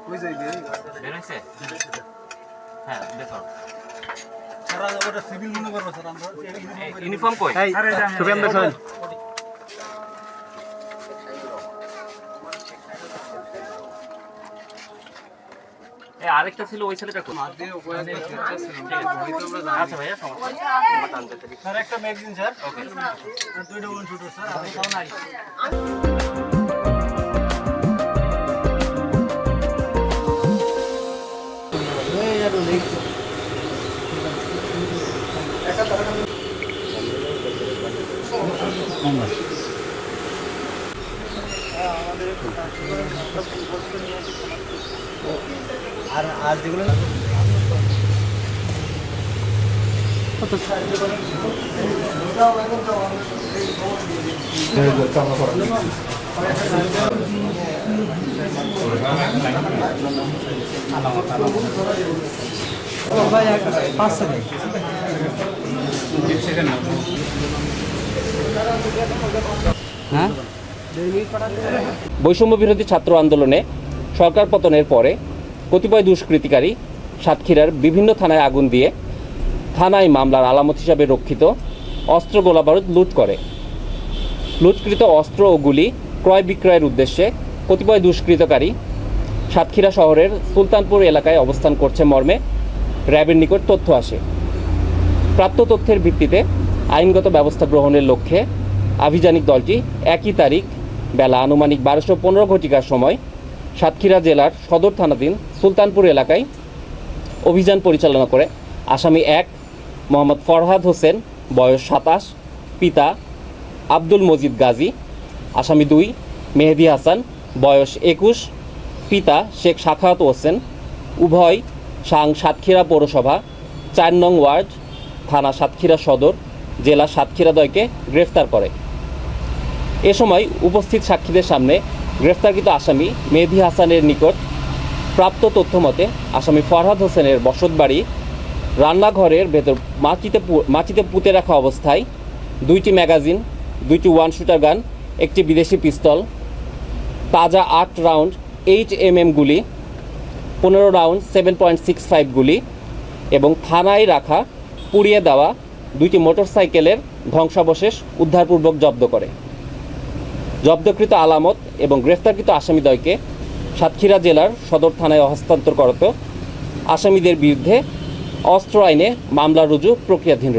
ওই যে বের হইছে হ্যাঁ দেখো স্যার ওটা সিভিল মনে করব স্যার আমরা ইউনিফর্ম কই ছবি আমরা স্যার এই আরেকটা ছিল ওই ছেলেটা কোন আচ্ছা ভাইয়া সমস্যা স্যার একটা ম্যাগাজিন স্যার ওকে আর দুইটা ওয়ান শুটার স্যার আর তাও নাই আর আর যেগুলো বৈষম্য বিরোধী ছাত্র আন্দোলনে সরকার পতনের পরে কতিপয় দুষ্কৃতিকারী সাতক্ষীরার বিভিন্ন থানায় আগুন দিয়ে থানায় মামলার আলামত হিসাবে রক্ষিত অস্ত্র গোলাবারুদ লুট করে। লুটকৃত অস্ত্র ও গুলি ক্রয় বিক্রয়ের উদ্দেশ্যে কতিপয় দুষ্কৃতকারী সাতক্ষীরা শহরের সুলতানপুর এলাকায় অবস্থান করছে মর্মে র্যাবের নিকট তথ্য আসে। প্রাপ্ত তথ্যের ভিত্তিতে আইনগত ব্যবস্থা গ্রহণের লক্ষ্যে আভিযানিক দলটি একই তারিখ বেলা আনুমানিক 12:15 ঘটিকার সময় সাতক্ষীরা জেলার সদর থানাধীন সুলতানপুর এলাকায় অভিযান পরিচালনা করে আসামি 1 মোহাম্মদ ফরহাদ হোসেন বয়স 27 পিতা আব্দুল মজিদ গাজী, আসামি 2 মেহেদি হাসান বয়স 21 পিতা শেখ সাখাওয়াত হোসেন, উভয় সাতক্ষীরা পৌরসভা 4 নং ওয়ার্ড থানা সাতক্ষীরা সদর জেলা সাতক্ষীরাদ্বয়কে গ্রেফতার করে। এ সময় উপস্থিত সাক্ষীদের সামনে গ্রেফতারকৃত আসামি মেহেদি হাসানের নিকট প্রাপ্ত তথ্য মতে আসামি ফরহাদ হোসেনের বসতবাড়ি রান্নাঘরের ভেতর মাটিতে পুঁতে রাখা অবস্থায় 2টি ম্যাগাজিন, 2টি ওয়ান শুটার গান, একটি বিদেশি পিস্তল, তাজা 8 রাউন্ড HMM গুলি, 15 রাউন্ড 7.65 গুলি এবং থানায় রাখা পুড়িয়ে দেওয়া 2টি মোটরসাইকেলের ধ্বংসাবশেষ উদ্ধারপূর্বক জব্দ করে। জব্দকৃত আলামত এবং গ্রেফতারকৃত আসামিদ্বয়কে সাতক্ষীরা জেলার সদর থানায় হস্তান্তর করত আসামিদের বিরুদ্ধে অস্ত্র আইনে মামলা রুজু প্রক্রিয়াধীন।